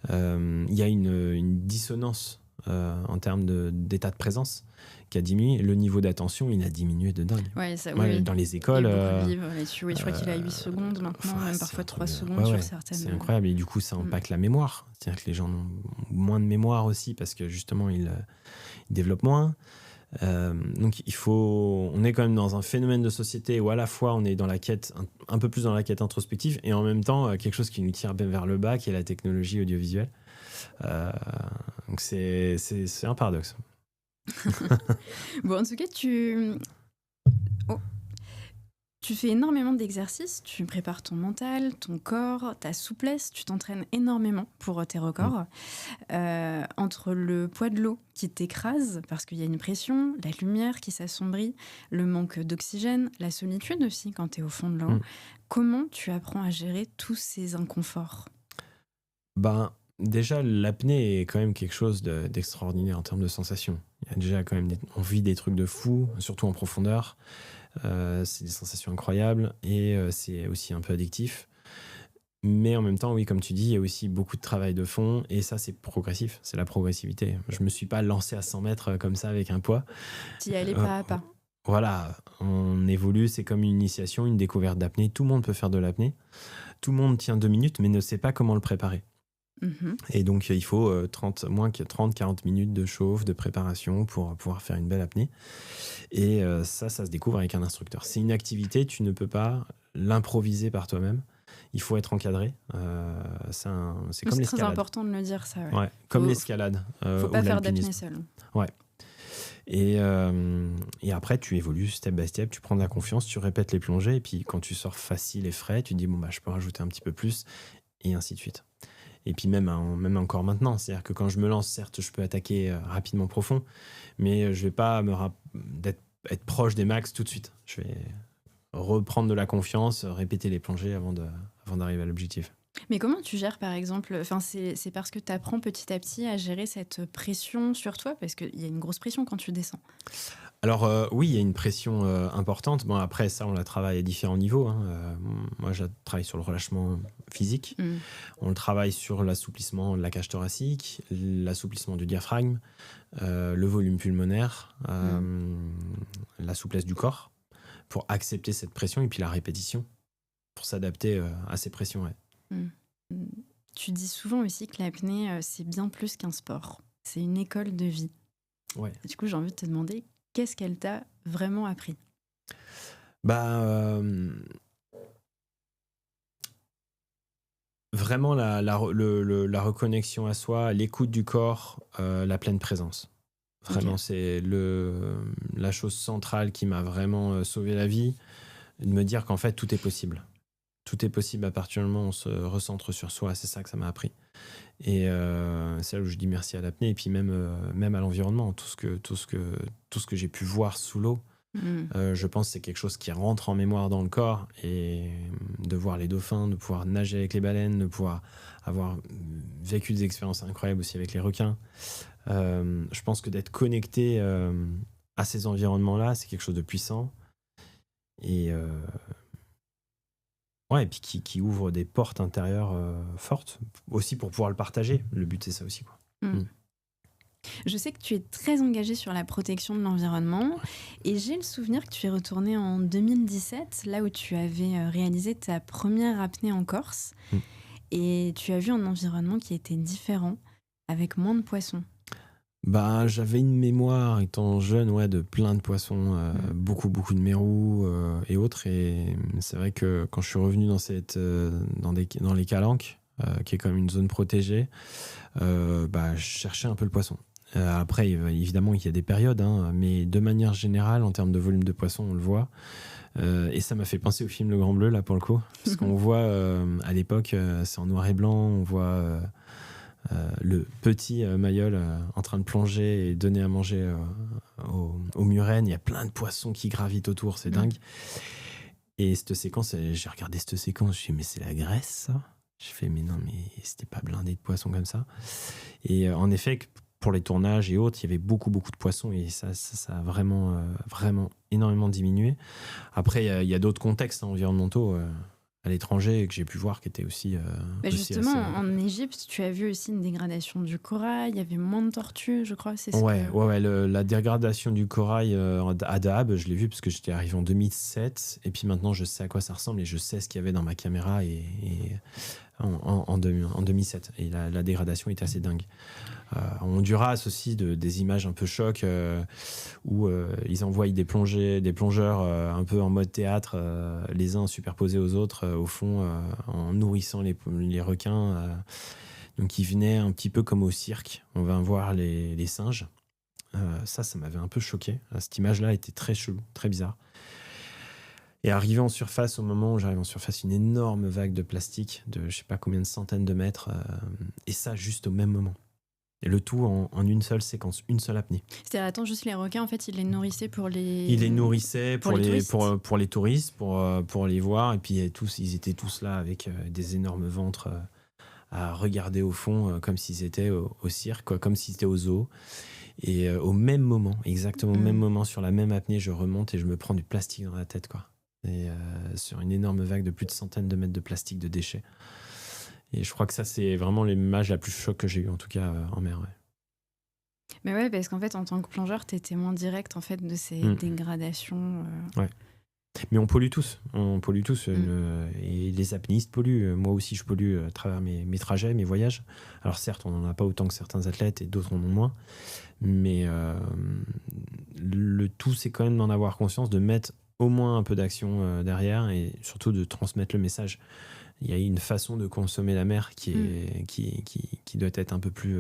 Il y a une dissonance en termes d'état de présence qui a diminué. Le niveau d'attention, il a diminué de dingue. Ouais, dans les écoles. Il y a beaucoup de livres là-dessus. Je crois qu'il a 8 secondes maintenant, même parfois 3 secondes sur certaines. C'est incroyable. Et du coup, ça impacte la mémoire. C'est-à-dire que les gens ont moins de mémoire aussi parce que justement, ils développent moins. Donc on est quand même dans un phénomène de société où à la fois on est dans la quête, un peu plus dans la quête introspective, et en même temps quelque chose qui nous tire vers le bas, qui est la technologie audiovisuelle. Donc c'est un paradoxe. Bon, en tout cas, tu fais énormément d'exercices, tu prépares ton mental, ton corps, ta souplesse, tu t'entraînes énormément pour tes records. Entre le poids de l'eau qui t'écrase parce qu'il y a une pression, la lumière qui s'assombrit, le manque d'oxygène, la solitude aussi quand tu es au fond de l'eau. Comment tu apprends à gérer tous ces inconforts ? Déjà, l'apnée est quand même quelque chose d'extraordinaire en termes de sensations. Il y a déjà quand même on vit des trucs de fou, surtout en profondeur. C'est des sensations incroyables et c'est aussi un peu addictif. Mais en même temps, oui, comme tu dis, il y a aussi beaucoup de travail de fond et ça, c'est progressif, c'est la progressivité. Je ne me suis pas lancé à 100 mètres comme ça avec un poids. Tu y allais pas à pas. Voilà, on évolue, c'est comme une initiation, une découverte d'apnée. Tout le monde peut faire de l'apnée. Tout le monde tient 2 minutes, mais ne sait pas comment le préparer. Et donc, il faut moins que 30-40 minutes de chauffe, de préparation pour pouvoir faire une belle apnée. Et ça se découvre avec un instructeur. C'est une activité, tu ne peux pas l'improviser par toi-même. Il faut être encadré. C'est comme l'escalade. C'est très important de le dire, ça. Ouais, comme l'escalade. Il ne faut pas faire d'apnée seul. Ouais. Et après, tu évolues step by step, tu prends de la confiance, tu répètes les plongées. Et puis, quand tu sors facile et frais, tu dis, je peux rajouter un petit peu plus. Et ainsi de suite. Et puis même encore maintenant, c'est-à-dire que quand je me lance, certes, je peux attaquer rapidement profond, mais je ne vais pas être proche des max tout de suite. Je vais reprendre de la confiance, répéter les plongées avant d'arriver à l'objectif. Mais comment tu gères, par exemple, c'est parce que tu apprends petit à petit à gérer cette pression sur toi, parce qu'il y a une grosse pression quand tu descends. Alors oui, il y a une pression importante. Bon, après, ça, on la travaille à différents niveaux. Hein. Moi, je travaille sur le relâchement physique. On le travaille sur l'assouplissement de la cage thoracique, l'assouplissement du diaphragme, le volume pulmonaire, la souplesse du corps, pour accepter cette pression, et puis la répétition, pour s'adapter à ces pressions. Ouais. Tu dis souvent aussi que l'apnée, c'est bien plus qu'un sport. C'est une école de vie. Ouais. Du coup, j'ai envie de te demander, qu'est-ce qu'elle t'a vraiment appris ? Vraiment la reconnexion à soi, l'écoute du corps, la pleine présence. Vraiment, c'est la chose centrale qui m'a vraiment sauvé la vie, de me dire qu'en fait, tout est possible. Tout est possible à partir du moment où on se recentre sur soi. C'est ça que ça m'a appris. Et c'est là où je dis merci à l'apnée, et puis même à l'environnement, tout ce que j'ai pu voir sous l'eau. Je pense que c'est quelque chose qui rentre en mémoire dans le corps, et de voir les dauphins, de pouvoir nager avec les baleines, de pouvoir avoir vécu des expériences incroyables aussi avec les requins. Je pense que d'être connecté à ces environnements-là, c'est quelque chose de puissant. Et et puis qui ouvre des portes intérieures fortes, aussi pour pouvoir le partager. Le but, c'est ça aussi, quoi. Je sais que tu es très engagé sur la protection de l'environnement, et j'ai le souvenir que tu es retourné en 2017, là où tu avais réalisé ta première apnée en Corse, et tu as vu un environnement qui était différent, avec moins de poissons. J'avais une mémoire, étant jeune, de plein de poissons, beaucoup de mérous et autres. Et c'est vrai que quand je suis revenu dans les Calanques, qui est quand même une zone protégée, je cherchais un peu le poisson. Après, évidemment, il y a des périodes, mais de manière générale, en termes de volume de poissons, on le voit. Et ça m'a fait penser au film Le Grand Bleu, là, pour le coup. Parce qu'on voit, à l'époque, c'est en noir et blanc, on voit le petit Mayol en train de plonger et donner à manger aux murènes. Il y a plein de poissons qui gravitent autour, c'est dingue. Et cette séquence, j'ai regardé cette séquence, je me suis dit, mais c'est la Grèce, ça ? Je fais, mais non, mais c'était pas blindé de poissons comme ça. Et en effet, pour les tournages et autres, il y avait beaucoup de poissons, et ça a vraiment énormément diminué. Après, il y a d'autres contextes environnementaux à l'étranger que j'ai pu voir qui étaient aussi... justement, en Égypte, tu as vu aussi une dégradation du corail, il y avait moins de tortues, je crois. La dégradation du corail à Dahab, je l'ai vu parce que j'étais arrivé en 2007, et puis maintenant je sais à quoi ça ressemble, et je sais ce qu'il y avait dans ma caméra en 2007. Et la dégradation était assez dingue. En Honduras aussi, des images un peu choc où ils envoient des plongeurs un peu en mode théâtre, les uns superposés aux autres, au fond, en nourrissant les requins. Donc ils venaient un petit peu comme au cirque. On va voir les singes. Ça m'avait un peu choqué. Cette image-là était très chelou, très bizarre. Et arrivé en surface, au moment où j'arrive en surface, une énorme vague de plastique de je sais pas combien de centaines de mètres, et ça juste au même moment. Et le tout en une seule séquence, une seule apnée. C'est-à-dire, attends, juste les requins, en fait, ils les nourrissaient pour les... Ils les nourrissaient pour les touristes, pour les voir. Et puis ils étaient tous là avec des énormes ventres à regarder au fond, comme s'ils étaient au cirque, quoi, comme s'ils étaient au zoo. Et au même moment, exactement au même moment, sur la même apnée, je remonte et je me prends du plastique dans la tête, quoi. Et sur une énorme vague de plus de centaines de mètres de plastique, de déchets. Et je crois que ça, c'est vraiment l'image la plus choc que j'ai eue, en tout cas, en mer. Ouais. Mais ouais, parce qu'en fait, en tant que plongeur, t'es témoin direct en fait, de ces dégradations. Ouais. Mais on pollue tous. Et les apnéistes polluent. Moi aussi, je pollue à travers mes trajets, mes voyages. Alors certes, on n'en a pas autant que certains athlètes, et d'autres en ont moins. Mais le tout, c'est quand même d'en avoir conscience, de mettre au moins un peu d'action derrière, et surtout de transmettre le message. Il y a une façon de consommer la mer qui doit être un peu plus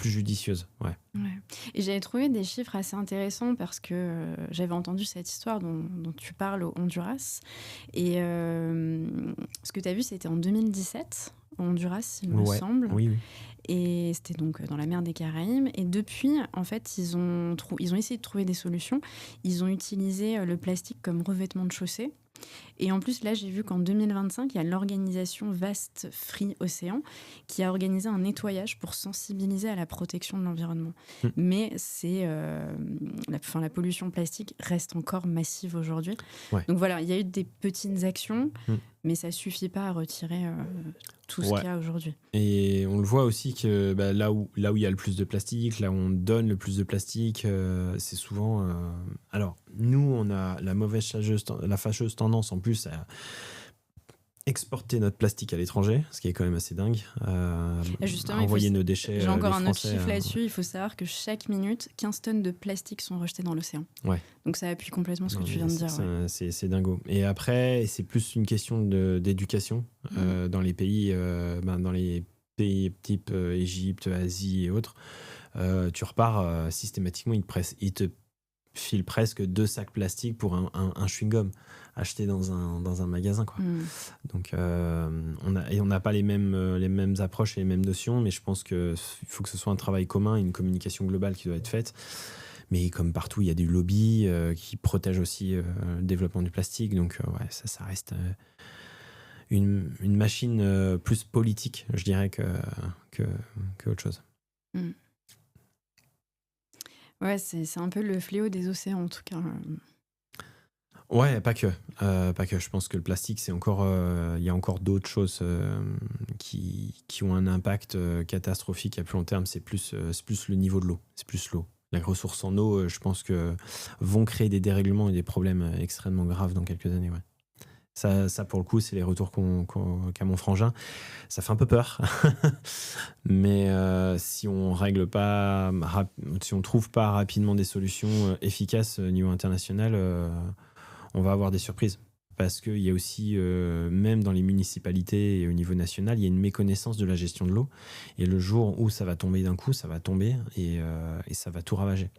judicieuse. Ouais. Et j'avais trouvé des chiffres assez intéressants, parce que j'avais entendu cette histoire dont tu parles au Honduras. Et ce que tu as vu, c'était en 2017. au Honduras, il me semble. Oui. Et c'était donc dans la mer des Caraïbes. Et depuis, en fait, ils ont essayé de trouver des solutions. Ils ont utilisé le plastique comme revêtement de chaussée. Et en plus, là, j'ai vu qu'en 2025, il y a l'organisation Vast Free Océan qui a organisé un nettoyage pour sensibiliser à la protection de l'environnement. Mais la pollution plastique reste encore massive aujourd'hui. Ouais. Donc voilà, il y a eu des petites actions, mais ça ne suffit pas à retirer tout ce qu'il y a aujourd'hui. Et on le voit aussi que là où il y a le plus de plastique, là où on donne le plus de plastique, c'est souvent... Alors, nous, on a la fâcheuse tendance en plus à exporter notre plastique à l'étranger, ce qui est quand même assez dingue. Justement, envoyer nos déchets. J'ai encore un autre chiffre là-dessus. Il faut savoir que chaque minute, 15 tonnes de plastique sont rejetées dans l'océan. Ouais. Donc ça appuie complètement ce que tu viens de dire. C'est dingo. Et après, c'est plus une question d'éducation dans les pays, type Égypte, Asie et autres. Tu repars systématiquement, ils te filent presque 2 sacs plastiques pour un chewing-gum acheté dans un magasin, quoi. Donc on n'a pas les mêmes approches et les mêmes notions, mais je pense qu'il faut que ce soit un travail commun, une communication globale qui doit être faite. Mais comme partout, il y a du lobby qui protège aussi le développement du plastique. Donc ça reste une machine plus politique, je dirais, que autre chose. Ouais, c'est un peu le fléau des océans, en tout cas. Ouais, pas que. Je pense que le plastique, c'est encore, il y a encore d'autres choses qui ont un impact catastrophique à plus long terme. C'est plus le niveau de l'eau. C'est plus l'eau. Les ressources en eau, je pense que vont créer des dérèglements et des problèmes extrêmement graves dans quelques années. Ouais. Ça, pour le coup, c'est les retours qu'a mon frangin. Ça fait un peu peur. Mais si on règle pas, si on trouve pas rapidement des solutions efficaces au niveau international, on va avoir des surprises. Parce qu'il y a aussi, même dans les municipalités et au niveau national, il y a une méconnaissance de la gestion de l'eau. Et le jour où ça va tomber d'un coup, ça va tomber et ça va tout ravager.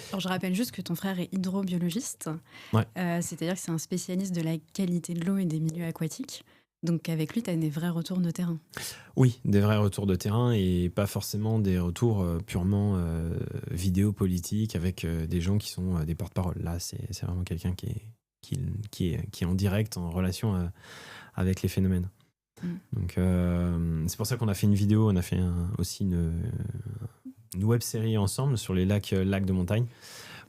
Alors, je rappelle juste que ton frère est hydrobiologiste. Ouais. C'est-à-dire que c'est un spécialiste de la qualité de l'eau et des milieux aquatiques. Donc avec lui, tu as des vrais retours de terrain. Oui, des vrais retours de terrain et pas forcément des retours purement vidéo-politiques avec des gens qui sont des porte-parole. Là, c'est vraiment quelqu'un qui est en direct, en relation avec les phénomènes. Donc, c'est pour ça qu'on a fait une vidéo, on a fait aussi une web-série ensemble sur les lacs de montagne.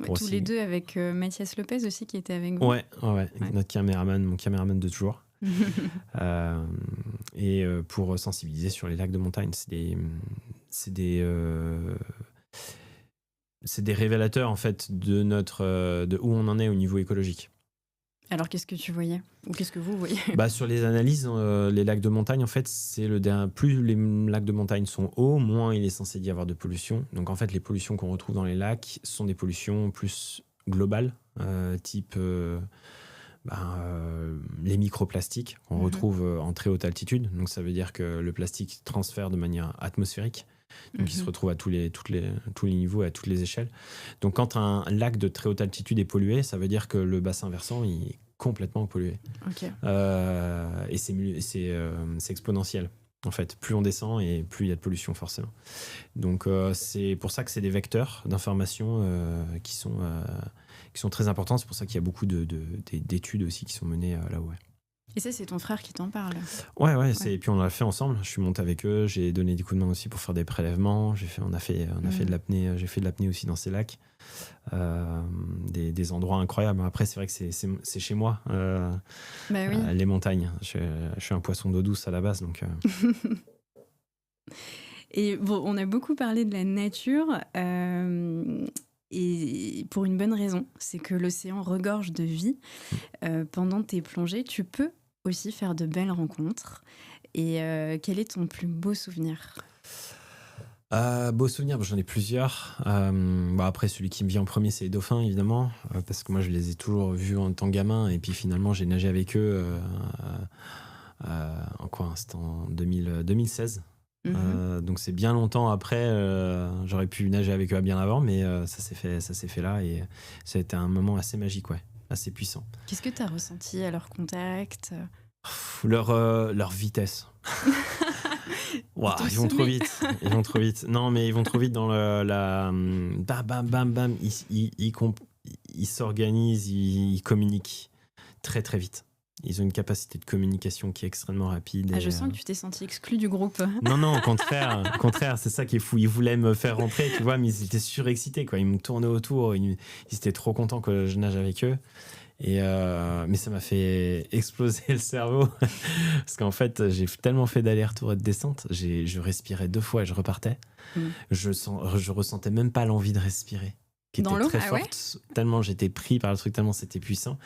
Ouais, tous les deux avec Mathias Lopez aussi qui était avec vous. Ouais. Notre caméraman, mon caméraman de toujours. Et pour sensibiliser sur les lacs de montagne. C'est des révélateurs en fait de où on en est au niveau écologique. Alors qu'est-ce que tu voyais ou qu'est-ce que vous voyez? Sur les analyses, les lacs de montagne en fait c'est plus les lacs de montagne sont hauts, moins il est censé y avoir de pollution. Donc en fait les pollutions qu'on retrouve dans les lacs sont des pollutions plus globales, type les microplastiques qu'on retrouve en très haute altitude. Donc ça veut dire que le plastique transfère de manière atmosphérique. Donc il se retrouve à tous les niveaux et à toutes les échelles. Donc quand un lac de très haute altitude est pollué, ça veut dire que le bassin versant il est complètement pollué. Okay. Et c'est exponentiel. En fait, plus on descend et plus il y a de pollution forcément. Donc c'est pour ça que c'est des vecteurs d'information qui sont très importants. C'est pour ça qu'il y a beaucoup d'études aussi qui sont menées là-haut. Ouais. Et ça, c'est ton frère qui t'en parle? Ouais. Et puis on l'a fait ensemble. Je suis monté avec eux. J'ai donné des coups de main aussi pour faire des prélèvements. On a fait de l'apnée. J'ai fait de l'apnée aussi dans ces lacs. Des endroits incroyables. Après, c'est vrai que c'est chez moi. Oui. Les montagnes. Je suis un poisson d'eau douce à la base. Donc, Et bon, on a beaucoup parlé de la nature. Et pour une bonne raison, c'est que l'océan regorge de vie. Pendant tes plongées, tu peux aussi faire de belles rencontres. Et quel est ton plus beau souvenir? Beau souvenir, j'en ai plusieurs. Après, celui qui me vient en premier, c'est les dauphins, évidemment, parce que moi, je les ai toujours vus en tant que gamin. Et puis finalement, j'ai nagé avec eux c'était en 2016. Donc c'est bien longtemps après. J'aurais pu nager avec eux bien avant, mais ça s'est fait là et ça a été un moment assez magique, assez puissant. Qu'est-ce que tu as ressenti à leur contact? Leur vitesse. Wow, ils vont trop vite. Ils vont trop vite. Non, mais ils vont trop vite dans bam, bam, bam. Ils s'organisent, ils communiquent très, très vite. Ils ont une capacité de communication qui est extrêmement rapide. Je sens que tu t'es senti exclu du groupe. Non, au contraire, c'est ça qui est fou. Ils voulaient me faire rentrer, tu vois, mais ils étaient surexcités, quoi. Ils me tournaient autour, ils étaient trop contents que je nage avec eux. Mais ça m'a fait exploser le cerveau parce qu'en fait j'ai tellement fait d'aller-retour et de descente, je respirais 2 fois et je repartais. Je ressentais même pas l'envie de respirer qui était très forte, tellement j'étais pris par le truc, tellement c'était puissant.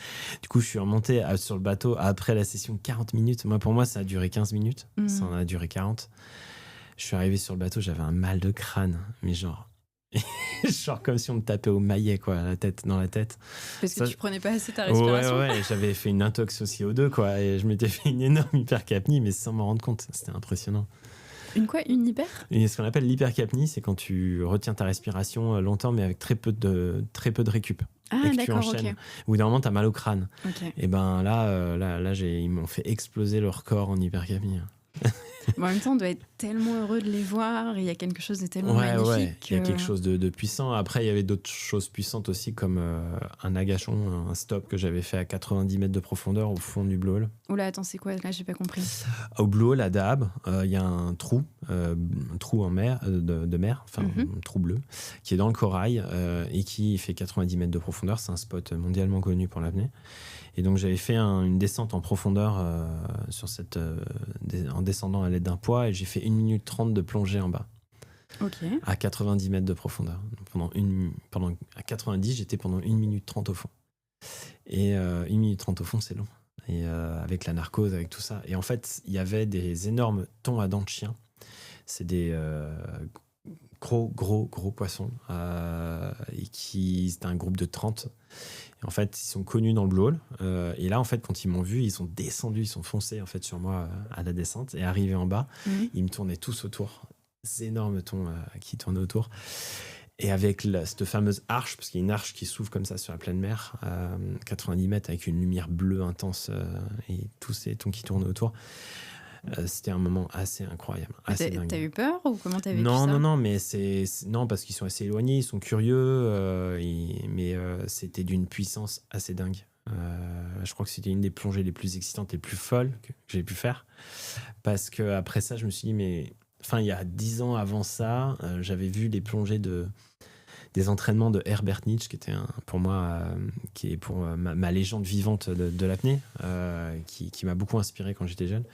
Du coup je suis remonté sur le bateau après la session 40 minutes. Pour moi ça a duré 15 minutes, ça en a duré 40. Je suis arrivé sur le bateau, j'avais un mal de crâne, mais genre comme si on me tapait au maillet, quoi, dans la tête. Parce que tu prenais pas assez ta respiration. Ouais, j'avais fait une intox au CO2, quoi, et je m'étais fait une énorme hypercapnie, mais sans m'en rendre compte. C'était impressionnant. Une hyper ? Ce qu'on appelle l'hypercapnie, c'est quand tu retiens ta respiration longtemps, mais avec très peu de récup. Et que tu enchaînes. Okay. Au bout d'un moment, t'as mal au crâne. Okay. Et ben là, ils m'ont fait exploser le record en hypercapnie. En même temps, on doit être tellement heureux de les voir. Il y a quelque chose de tellement magnifique. Ouais. Il y a quelque chose de puissant. Après, il y avait d'autres choses puissantes aussi, comme un agachon, un stop que j'avais fait à 90 mètres de profondeur au fond du Blue Hole. Oula, attends, c'est quoi? Là, j'ai pas compris. Au Blue Hole, à Dahab, il y a un trou en mer, de mer, enfin un trou bleu, qui est dans le corail et qui fait 90 mètres de profondeur. C'est un spot mondialement connu pour l'apnée. Et donc j'avais fait une descente en profondeur en descendant à l'aide d'un poids, et j'ai fait 1 minute 30 de plongée en bas. Okay. À 90 mètres de profondeur. À 90, j'étais pendant 1 minute 30 au fond. Et 1 minute 30 au fond, c'est long. Et avec la narcose, avec tout ça. Et en fait, il y avait des énormes thons à dents de chien. C'est des gros poissons. C'était un groupe de 30. Et en fait, ils sont connus dans le Blue Hole. Et là, en fait, quand ils m'ont vu, ils sont descendus, ils sont foncés en fait sur moi à la descente. Et arrivés en bas, ils me tournaient tous autour. Ces énormes thons qui tournaient autour. Et avec cette fameuse arche, parce qu'il y a une arche qui s'ouvre comme ça sur la pleine mer, 90 mètres, avec une lumière bleue intense et tous ces thons qui tournent autour. C'était un moment assez incroyable, assez dingue. T'as eu peur ou comment t'as vécu ça? Non, mais non, parce qu'ils sont assez éloignés, ils sont curieux, mais c'était d'une puissance assez dingue. Je crois que c'était une des plongées les plus excitantes, les plus folles que j'ai pu faire, parce que après ça, je me suis dit, mais il y a 10 ans avant ça, j'avais vu les plongées des entraînements de Herbert Nietzsche, qui était pour moi, qui est pour ma légende vivante de l'apnée, qui m'a beaucoup inspiré quand j'étais jeune,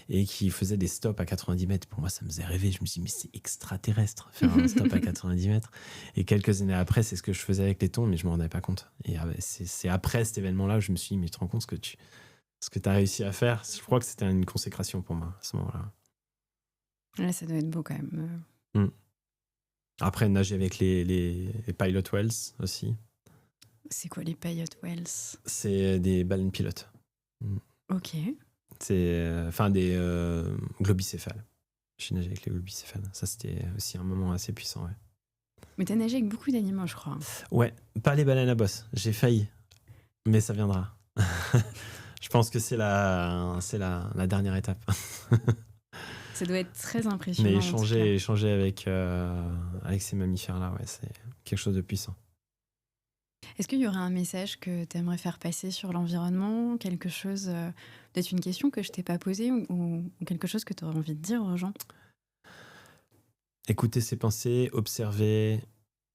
et qui faisait des stops à 90 mètres. Pour moi, ça me faisait rêver. Je me suis dit, mais c'est extraterrestre, faire un stop à 90 mètres. Et quelques années après, c'est ce que je faisais avec les thons, mais je ne me rendais pas compte. Et c'est après cet événement-là où je me suis dit, mais tu te rends compte ce que tu as réussi à faire? Je crois que c'était une consécration pour moi, à ce moment-là. Là, ça doit être beau quand même. Après, nager avec les pilot whales aussi. C'est quoi les pilot whales? C'est des baleines pilotes. Ok. C'est des globicéphales. J'ai nagé avec les globicéphales. Ça, c'était aussi un moment assez puissant, ouais. Mais t'as nagé avec beaucoup d'animaux, je crois. Ouais, pas les baleines à bosse. J'ai failli, mais ça viendra. Je pense que c'est la dernière étape. Ça doit être très impressionnant. Mais échanger avec ces mammifères-là, ouais, c'est quelque chose de puissant. Est-ce qu'il y aurait un message que tu aimerais faire passer sur l'environnement? Quelque chose, peut-être une question que je t'ai pas posée ou quelque chose que tu aurais envie de dire aux gens? Écouter ses pensées, observer,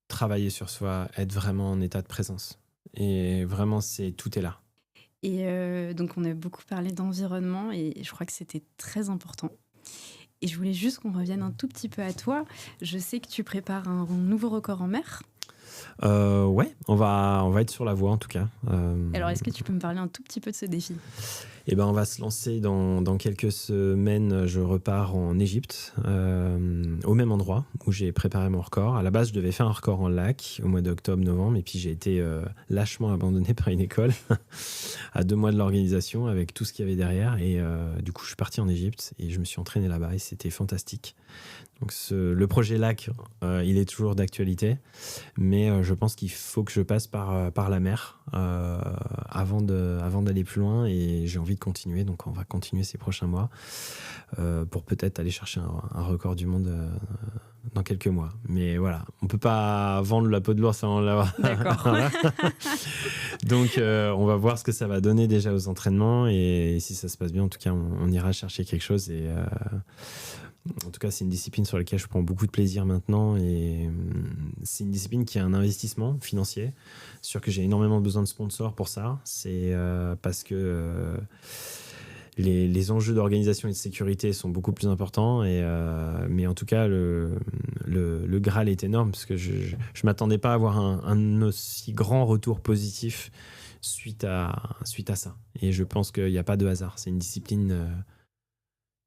travailler sur soi, être vraiment en état de présence. Et vraiment, tout est là. Et donc, on a beaucoup parlé d'environnement et je crois que c'était très important. Et je voulais juste qu'on revienne un tout petit peu à toi. Je sais que tu prépares un nouveau record en mer. Ouais, on va être sur la voie en tout cas. Alors, est-ce que tu peux me parler un tout petit peu de ce défi? Eh ben, on va se lancer dans quelques semaines. Je repars en Égypte, au même endroit où j'ai préparé mon record. À la base, je devais faire un record en lac au mois d'octobre-novembre, et puis j'ai été lâchement abandonné par une école à 2 mois de l'organisation avec tout ce qu'il y avait derrière. Et du coup, je suis parti en Égypte et je me suis entraîné là-bas et c'était fantastique. Donc le projet lac, il est toujours d'actualité, mais je pense qu'il faut que je passe par la mer avant d'aller plus loin, et j'ai envie envie de continuer, donc on va continuer ces prochains mois pour peut-être aller chercher un record du monde dans quelques mois. Mais voilà, on peut pas vendre la peau de l'ours avant de l'avoir. D'accord. Donc on va voir ce que ça va donner déjà aux entraînements, et si ça se passe bien, en tout cas, on ira chercher quelque chose. Et en tout cas, c'est une discipline sur laquelle je prends beaucoup de plaisir maintenant, et c'est une discipline qui a un investissement financier. C'est sûr que j'ai énormément besoin de sponsors pour ça. C'est parce que les enjeux d'organisation et de sécurité sont beaucoup plus importants. Mais en tout cas, le Graal est énorme, parce que je ne m'attendais pas à avoir un aussi grand retour positif suite à ça. Et je pense qu'il n'y a pas de hasard. C'est une discipline...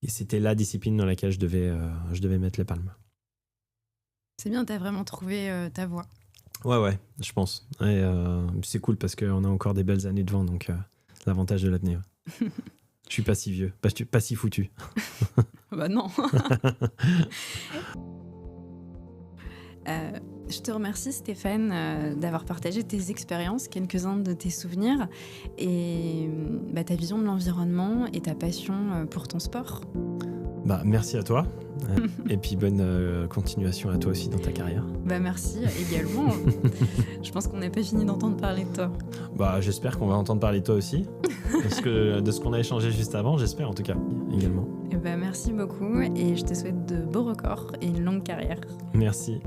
et c'était la discipline dans laquelle je devais mettre les palmes. C'est bien, tu as vraiment trouvé ta voie. Ouais, je pense. Et c'est cool parce qu'on a encore des belles années devant, donc l'avantage de l'apnée. Ouais. Je suis pas si vieux, pas si foutu. Bah non. Je te remercie, Stéphane, d'avoir partagé tes expériences, quelques-uns de tes souvenirs, et ta vision de l'environnement et ta passion pour ton sport. Merci à toi. Et puis bonne continuation à toi aussi dans ta carrière. Merci également. Je pense qu'on n'a pas fini d'entendre parler de toi. J'espère qu'on va entendre parler de toi aussi. Parce que de ce qu'on a échangé juste avant, j'espère en tout cas, également. Merci beaucoup, et je te souhaite de beaux records et une longue carrière. Merci.